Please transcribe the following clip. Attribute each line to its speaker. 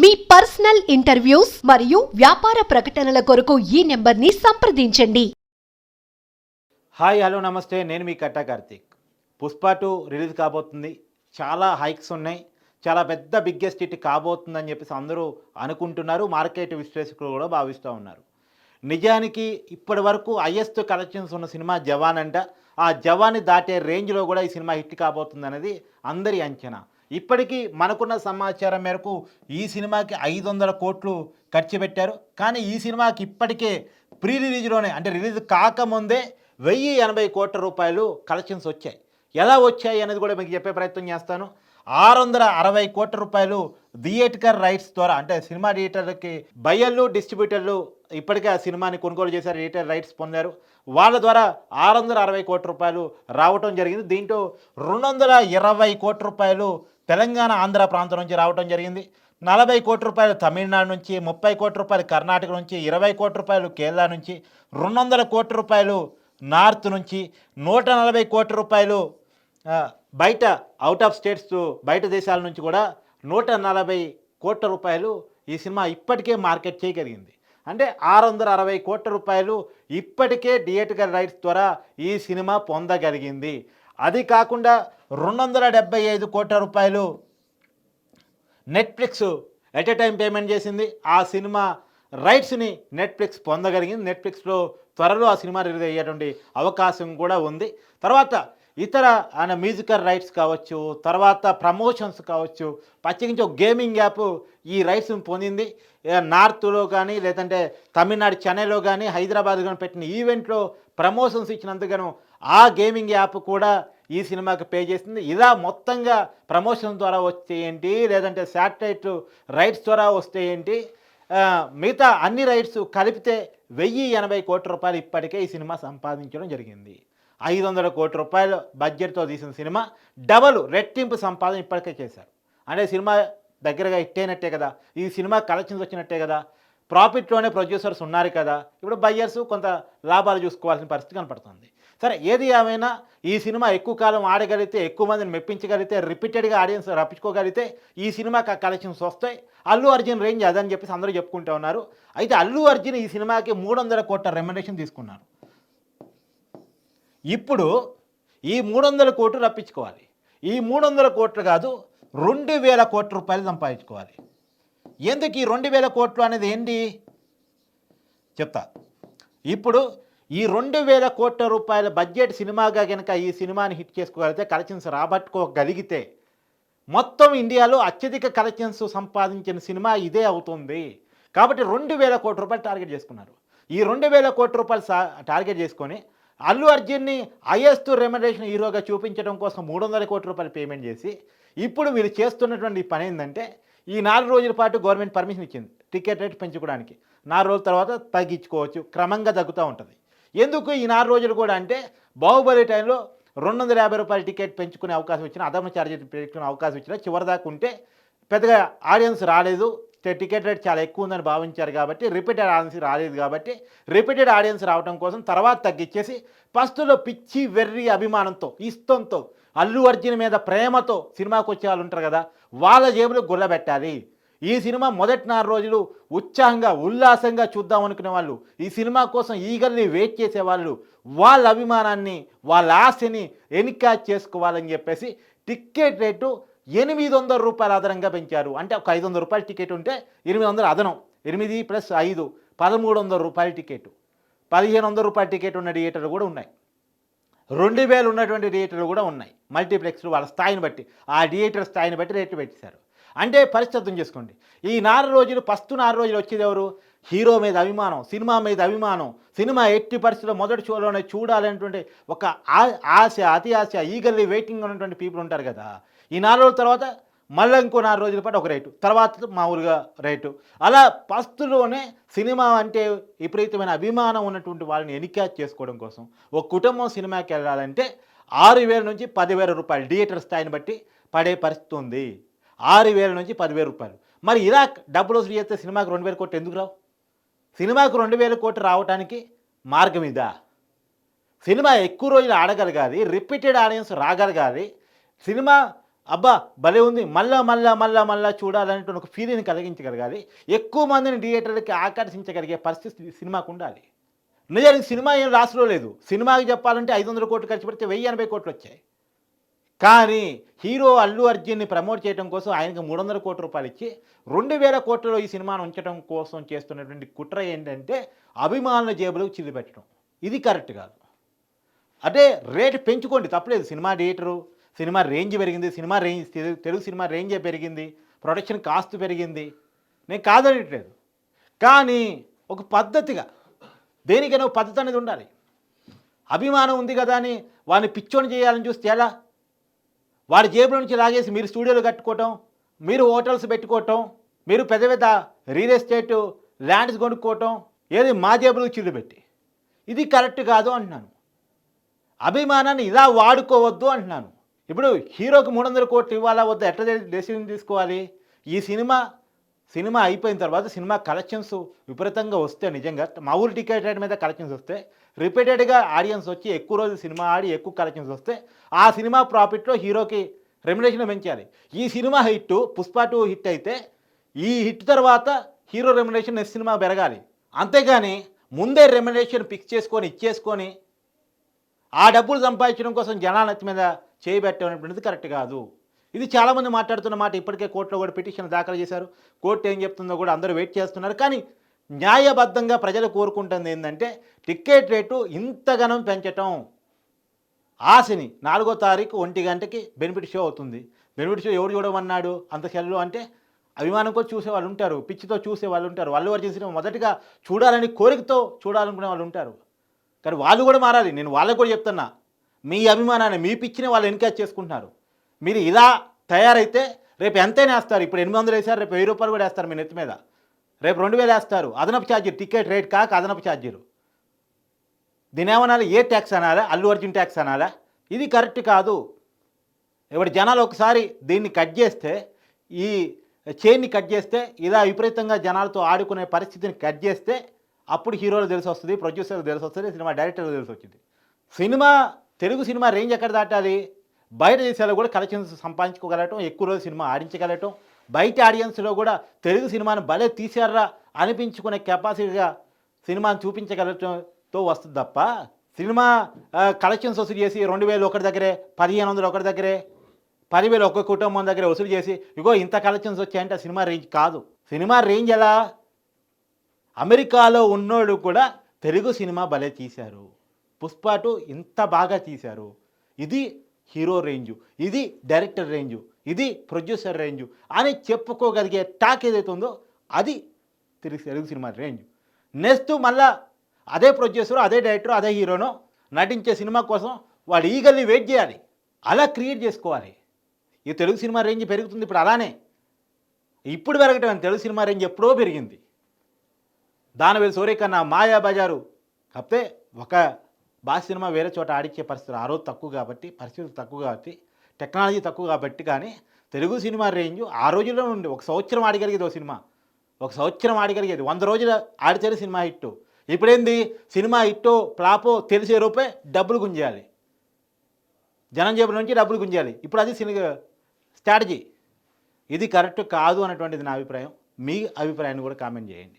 Speaker 1: మీ personal interviews మరియు వ్యాపార ప్రకటనల కొరకు ఈ నెంబర్ని సంప్రదించండి.
Speaker 2: హాయ్ హలో నమస్తే, నేను మీ కట్టా కార్తీక్. పుష్ప 2 రిలీజ్ కాబోతుంది. చాలా హైక్స్ ఉన్నాయి. చాలా పెద్ద బిగ్గెస్ట్ హిట్ కాబోతుందని చెప్పేసి అందరూ అనుకుంటున్నారు. మార్కెట్ విశ్లేషకులు కూడా భావిస్తూ ఉన్నారు. నిజానికి ఇప్పటి వరకు హైయెస్ట్ కలెక్షన్స్ ఉన్న సినిమా జవాన్ అంట. ఆ జవాన్ని దాటే రేంజ్లో కూడా ఈ సినిమా హిట్ కాబోతుంది అనేది అందరి అంచనా. ఇప్పటికీ మనకున్న సమాచారం మేరకు ఈ సినిమాకి 500 కోట్లు ఖర్చు పెట్టారు. కానీ ఈ సినిమాకి ఇప్పటికే ప్రీ రిలీజ్లోనే, అంటే రిలీజ్ కాకముందే 1080 కోట్ల రూపాయలు కలెక్షన్స్ వచ్చాయి. ఎలా వచ్చాయి అనేది కూడా మీకు చెప్పే ప్రయత్నం చేస్తాను. 660 కోట్ల రూపాయలు థియేటికల్ రైట్స్ ద్వారా, అంటే సినిమా థియేటర్లకి బయ్యర్లు డిస్ట్రిబ్యూటర్లు ఇప్పటికే ఆ సినిమాని కొనుగోలు చేశారు, థియేటర్ రైట్స్ పొందారు. వాళ్ళ ద్వారా 660 కోట్ల రూపాయలు రావటం జరిగింది. దీంట్లో 220 కోట్ల రూపాయలు తెలంగాణ ఆంధ్ర ప్రాంతం నుంచి రావటం జరిగింది. 40 కోట్ల రూపాయలు తమిళనాడు నుంచి, 30 కోట్ల రూపాయలు కర్ణాటక నుంచి, 20 కోట్ల రూపాయలు కేరళ నుంచి, 200 కోట్ల రూపాయలు నార్త్ నుంచి, 140 కోట్ల రూపాయలు బయట అవుట్ ఆఫ్ స్టేట్స్, బయట దేశాల నుంచి కూడా 140 కోట్ల రూపాయలు ఈ సినిమా ఇప్పటికే మార్కెట్ చేయగలిగింది. అంటే 660 కోట్ల రూపాయలు ఇప్పటికే థియేటికల్ రైట్స్ ద్వారా ఈ సినిమా పొందగలిగింది. అది కాకుండా 275 కోట్ల రూపాయలు Netflix at a time payment చేసింది. ఆ సినిమా రైట్స్ని నెట్ఫ్లిక్స్ పొందగలిగింది. నెట్ఫ్లిక్స్లో త్వరలో ఆ సినిమా రిలీజ్ అయ్యేటువంటి అవకాశం కూడా ఉంది. తర్వాత ఇతర మ్యూజికల్ రైట్స్ కావచ్చు, తర్వాత ప్రమోషన్స్ కావచ్చు, ప్రత్యేకించి ఒక గేమింగ్ యాప్ ఈ రైట్స్ని పొందింది. నార్త్లో కానీ, లేదంటే తమిళనాడు చెన్నైలో కానీ, హైదరాబాద్లో కానీ పెట్టిన ఈవెంట్లో ప్రమోషన్స్ ఇచ్చినందుకు ఆ గేమింగ్ యాప్ కూడా ఈ సినిమాకి పే చేసింది. ఇలా మొత్తంగా ప్రమోషన్ ద్వారా వస్తే ఏంటి, లేదంటే శాటిలైట్ రైట్స్ ద్వారా వస్తే ఏంటి, మిగతా అన్ని రైట్స్ కలిపితే 1080 కోట్ల రూపాయలు ఇప్పటికే ఈ సినిమా సంపాదించడం జరిగింది. 500 కోట్ల రూపాయలు బడ్జెట్తో తీసిన సినిమా డబల్ రెట్టింపు సంపాదన ఇప్పటికే చేశారు. అంటే సినిమా దగ్గరగా ఇట్టేనట్టే కదా, ఈ సినిమా కలెక్షన్స్ వచ్చినట్టే కదా, ప్రాఫిట్లోనే ప్రొడ్యూసర్స్ ఉన్నారు కదా, ఇప్పుడు బయ్యర్స్ కొంత లాభాలు చూసుకోవాల్సిన పరిస్థితి కనపడుతుంది. సరే, ఏది ఏమైనా ఈ సినిమా ఎక్కువ కాలం ఆడగలిగితే, ఎక్కువ మందిని మెప్పించగలిగితే, రిపీటెడ్గా ఆడియన్స్ రప్పించుకోగలిగితే ఈ సినిమాకి కలెక్షన్స్ వస్తాయి. అల్లు అర్జున్ రేంజ్ అదని చెప్పేసి అందరూ చెప్పుకుంటూ ఉన్నారు. అయితే అల్లు అర్జున్ ఈ సినిమాకి 300 కోట్ల రెమ్యునరేషన్ తీసుకున్నారు. ఇప్పుడు ఈ 300 కోట్లు రప్పించుకోవాలి. ఈ 300 కోట్లు కాదు, 2000 కోట్ల రూపాయలు సంపాదించుకోవాలి. ఎందుకు ఈ 2000 కోట్లు అనేది ఏంటి చెప్తా. ఇప్పుడు ఈ 2000 కోట్ల రూపాయల బడ్జెట్ సినిమాగా కనుక ఈ సినిమాని హిట్ చేసుకోగలిగితే, కలెక్షన్స్ రాబట్టుకోగలిగితే, మొత్తం ఇండియాలో అత్యధిక కలెక్షన్స్ సంపాదించిన సినిమా ఇదే అవుతుంది. కాబట్టి 2000 కోట్ల రూపాయలు టార్గెట్ చేసుకున్నారు. ఈ 2000 కోట్ల రూపాయలు టార్గెట్ చేసుకొని అల్లు అర్జున్ని హైయెస్ట్ రెమ్యునరేషన్ హీరోగా చూపించడం కోసం 300 కోట్ల రూపాయలు పేమెంట్ చేసి, ఇప్పుడు వీళ్ళు చేస్తున్నటువంటి పని ఏంటంటే, ఈ 4 రోజుల పాటు గవర్నమెంట్ పర్మిషన్ ఇచ్చింది టికెట్ రేట్ పెంచుకోవడానికి. 4 రోజుల తర్వాత తగ్గించుకోవచ్చు, క్రమంగా తగ్గుతూ ఉంటుంది. ఎందుకు ఈ 4 రోజులు కూడా అంటే, బాహుబలి టైంలో 250 రూపాయల టికెట్ పెంచుకునే అవకాశం ఇచ్చినా, అదమ ఛార్జెస్ పెంచుకునే అవకాశం ఇచ్చినా చివరిదాకా ఉంటే పెద్దగా ఆడియన్స్ రాలేదు, టికెట్ రేట్ చాలా ఎక్కువ ఉందని భావించారు. కాబట్టి రిపీటెడ్ ఆడియన్స్ రాలేదు. కాబట్టి రిపీటెడ్ ఆడియన్స్ రావడం కోసం తర్వాత తగ్గించేసి, ఫస్ట్లో పిచ్చి వెర్రి అభిమానంతో, ఇష్టంతో, అల్లు అర్జున్ మీద ప్రేమతో సినిమాకి వచ్చే వాళ్ళు ఉంటారు కదా, వాళ్ళ జేబులో గుల్లబెట్టాలి. ఈ సినిమా మొదటి 4 రోజులు ఉత్సాహంగా ఉల్లాసంగా చూద్దాం అనుకునే వాళ్ళు, ఈ సినిమా కోసం ఈగల్ని వెయిట్ చేసేవాళ్ళు, వాళ్ళ అభిమానాన్ని, వాళ్ళ ఆశని ఎన్కాష్ చేసుకోవాలని చెప్పేసి టికెట్ రేటు 800 రూపాయలు అదనంగా పెంచారు. అంటే ఒక 500 రూపాయల టికెట్ ఉంటే 800 అదనం, 8 + 5 1300 రూపాయల టికెట్, 1500 రూపాయల టికెట్ ఉన్న థియేటర్లు కూడా ఉన్నాయి, 2000 ఉన్నటువంటి థియేటర్లు కూడా ఉన్నాయి. మల్టీప్లెక్స్లు వాళ్ళ స్థాయిని బట్టి, ఆ థియేటర్ స్థాయిని బట్టి రేట్లు పెట్టేశారు. అంటే పరిస్థితి అర్థం చేసుకోండి. ఈ 4 రోజులు, ఫస్ట్ 4 రోజులు వచ్చేది ఎవరు? హీరో మీద అభిమానం, సినిమా మీద అభిమానం, సినిమా ఎట్టి పరిస్థితుల్లో మొదటి షోలోనే చూడాలనేటువంటి ఒక ఆశ, అతి ఆశ, ఈగర్లీ వెయిటింగ్ ఉన్నటువంటి పీపుల్ ఉంటారు కదా. ఈ 4 రోజుల తర్వాత మళ్ళీ ఇంకో 4 రోజుల పాటు ఒక రేటు, తర్వాత మామూలుగా రేటు, అలా ఫస్ట్లోనే సినిమా అంటే విపరీతమైన అభిమానం ఉన్నటువంటి వాళ్ళని ఎన్కాష్ చేసుకోవడం కోసం ఒక కుటుంబం సినిమాకి వెళ్ళాలంటే 6000 నుంచి 10,000 రూపాయలు థియేటర్ స్థాయిని బట్టి పడే పరిస్థితి ఉంది. 6000 నుంచి 10,000 రూపాయలు. మరి ఇలా డబ్బులు వసూలు చేస్తే సినిమాకి 2000 కోట్లు ఎందుకు రావు? సినిమాకు 2000 కోట్లు రావడానికి మార్గం ఇదా? సినిమా ఎక్కువ రోజులు ఆడగలగాలి, రిపీటెడ్ ఆడియన్స్ రాగలగాలి, సినిమా అబ్బా భలే ఉంది, మళ్ళా మళ్ళా మళ్ళా మళ్ళా చూడాలనేటువంటి ఒక ఫీలింగ్ కలిగించగలగాలి. ఎక్కువ మందిని థియేటర్లకి ఆకర్షించగలిగే పరిస్థితి సినిమాకు ఉండాలి. నిజానికి సినిమా ఏం రాసులో లేదు. సినిమాకి చెప్పాలంటే 500 కోట్లు ఖర్చు పెడితే 1080 కోట్లు వచ్చాయి. కానీ హీరో అల్లు అర్జున్ని ప్రమోట్ చేయడం కోసం ఆయనకి 300 కోట్ల రూపాయలు ఇచ్చి 2000 కోట్లలో ఈ సినిమాను ఉంచడం కోసం చేస్తున్నటువంటి కుట్ర ఏంటంటే అభిమానుల జేబులకు చిల్లు పెట్టడం. ఇది కరెక్ట్ కాదు. అంటే రేటు పెంచుకోండి, తప్పలేదు. సినిమా థియేటరు, సినిమా రేంజ్ పెరిగింది, సినిమా రేంజ్ తెలుగు సినిమా రేంజే పెరిగింది, ప్రొడక్షన్ కాస్ట్ పెరిగింది, నేను కాదనట్లేదు. కానీ ఒక పద్ధతిగా దేనికైనా ఒక పద్ధతి అనేది ఉండాలి. అభిమానం ఉంది కదా అని వాడిని పిచ్చోని చేయాలని చూస్తే ఎలా? వాడి జేబుల నుంచి లాగేసి మీరు స్టూడియోలు కట్టుకోవటం, మీరు హోటల్స్ పెట్టుకోవటం, మీరు పెద్ద పెద్ద రియల్ ఎస్టేట్ ల్యాండ్స్ కొనుక్కోవటం, ఏది మా జేబులకు చిల్లు పెట్టి, ఇది కరెక్ట్ కాదు అంటున్నాను. అభిమానాన్ని ఇలా వాడుకోవద్దు అంటున్నాను. ఇప్పుడు హీరోకి 300 కోట్లు ఇవ్వాలా వద్దా, ఎట్లా డెసిషన్ తీసుకోవాలి? ఈ సినిమా అయిపోయిన తర్వాత సినిమా కలెక్షన్స్ విపరీతంగా వస్తే, నిజంగా మామూలు టికెట్ రేట్ మీద కలెక్షన్స్ వస్తే, రిపీటెడ్గా ఆడియన్స్ వచ్చి ఎక్కువ రోజులు సినిమా ఆడి ఎక్కువ కలెక్షన్స్ వస్తే ఆ సినిమా ప్రాఫిట్లో హీరోకి రెమ్యునరేషన్ పెంచాలి. ఈ సినిమా హిట్ పుష్ప 2 హిట్ అయితే ఈ హిట్ తర్వాత హీరో రెమ్యునరేషన్ నెక్స్ట్ సినిమా పెరగాలి. అంతేగాని ముందే రెమ్యునరేషన్ ఫిక్స్ చేసుకొని ఇచ్చేసుకొని ఆ డబ్బులు సంపాదించడం కోసం జనాల నెత్తి మీద చేయబెట్టేటువంటిది కరెక్ట్ కాదు. ఇది చాలామంది మాట్లాడుతున్న మాట. ఇప్పటికే కోర్టులో కూడా పిటిషన్ దాఖలు చేశారు. కోర్టు ఏం చెప్తుందో కూడా అందరూ వెయిట్ చేస్తున్నారు. కానీ న్యాయబద్ధంగా ప్రజలు కోరుకుంటుంది ఏంటంటే టికెట్ రేటు ఇంతగానం పెంచటం. ఆశని 4వ తారీఖు 1 గంటకి బెనిఫిట్ షో అవుతుంది. బెనిఫిట్ షో ఎవరు చూడమన్నాడు అంత సెల్లు అంటే? అభిమానంతో చూసే వాళ్ళు ఉంటారు, పిచ్చితో చూసే వాళ్ళు ఉంటారు, అల్లు అర్జున్ సినిమా మొదటిగా చూడాలని కోరికతో చూడాలనుకునే వాళ్ళు ఉంటారు. కానీ వాళ్ళు కూడా మారాలి. నేను వాళ్ళకు కూడా చెప్తున్నా, మీ అభిమానాన్ని మీ పిచ్చిని వాళ్ళు ఎన్కరేజ్ చేసుకుంటున్నారు. మీరు ఇలా తయారైతే రేపు ఎంతైనా వేస్తారు. ఇప్పుడు 800 వేశారు, రేపు 1000 రూపాయలు కూడా వేస్తారు మీ నెత్తి మీద. రేపు 2000 వేస్తారు. అదనపు ఛార్జీలు, టికెట్ రేట్ కాక అదనపు ఛార్జీలు. దీని ఏమనాలి? ఏ ట్యాక్స్ అనాలా? అల్లు అర్జున్ ట్యాక్స్ అనాలా? ఇది కరెక్ట్ కాదు. ఇప్పుడు జనాలు ఒకసారి దీన్ని కట్ చేస్తే, ఈ చైన్ని కట్ చేస్తే, ఇలా విపరీతంగా జనాలతో ఆడుకునే పరిస్థితిని కట్ చేస్తే అప్పుడు హీరోలు తెలిసి వస్తుంది, ప్రొడ్యూసర్లు తెలిసి వస్తుంది, సినిమా డైరెక్టర్లు తెలిసి వచ్చింది. తెలుగు సినిమా రేంజ్ ఎక్కడ దాటాలి? బయట దేశాల్లో కూడా కలెక్షన్స్ సంపాదించుకోగలగటం, ఎక్కువ రోజు సినిమా ఆడించగలగటం, బయట ఆడియన్స్లో కూడా తెలుగు సినిమాను భలే తీశారా అనిపించుకునే కెపాసిటీగా సినిమాను చూపించగలగటంతో వస్తుంది తప్ప సినిమా కలెక్షన్స్ వసూలు చేసి 2000 ఒకటి దగ్గరే, 1500 ఒకటి దగ్గరే, 10,000 ఒక కుటుంబం దగ్గర వసూలు చేసి ఇగో ఇంత కలెక్షన్స్ వచ్చాయంటే సినిమా రేంజ్ కాదు. సినిమా రేంజ్ ఎలా? అమెరికాలో ఉన్నోళ్ళు కూడా తెలుగు సినిమా భలే తీశారు, పుష్ప 2 ఇంత బాగా తీశారు, ఇది హీరో రేంజు, ఇది డైరెక్టర్ రేంజు, ఇది ప్రొడ్యూసర్ రేంజు అని చెప్పుకోగలిగే టాక్ ఏదైతే ఉందో అది తెలుగు సినిమా రేంజ్. నెక్స్ట్ మళ్ళా అదే ప్రొడ్యూసరు, అదే డైరెక్టర్, అదే హీరోను నటించే సినిమా కోసం వాడు ఈగల్ని వెయిట్ చేయాలి. అలా క్రియేట్ చేసుకోవాలి. ఈ తెలుగు సినిమా రేంజ్ పెరుగుతుంది ఇప్పుడు. అలానే ఇప్పుడు పెరగటం, తెలుగు సినిమా రేంజ్ ఎప్పుడో పెరిగింది. దానవేలు సూర్యకన్నా, మాయాబజారు కాకపోతే ఒక భాష సినిమా వేరే చోట ఆడించే పరిస్థితులు ఆ రోజు తక్కువ కాబట్టి, పరిస్థితులు తక్కువ కాబట్టి, టెక్నాలజీ తక్కువ కాబట్టి, కానీ తెలుగు సినిమా రేంజ్ ఆ రోజుల్లో ఉండి 1 సంవత్సరం ఆడగలిగేది. సినిమా 1 సంవత్సరం ఆడగలిగేది, 100 రోజులు ఆడితేనే సినిమా హిట్టు. ఇప్పుడేంది? సినిమా హిట్టో ఫ్లాపో తెలిసే రూపే డబ్బులు గుంజేయాలి, జనం జేబుల నుంచి డబ్బులు గుంజేయాలి. ఇప్పుడు అది స్ట్రాటజీ. ఇది కరెక్ట్ కాదు అన్నటువంటిది నా అభిప్రాయం. మీ అభిప్రాయాన్ని కూడా కామెంట్ చేయండి.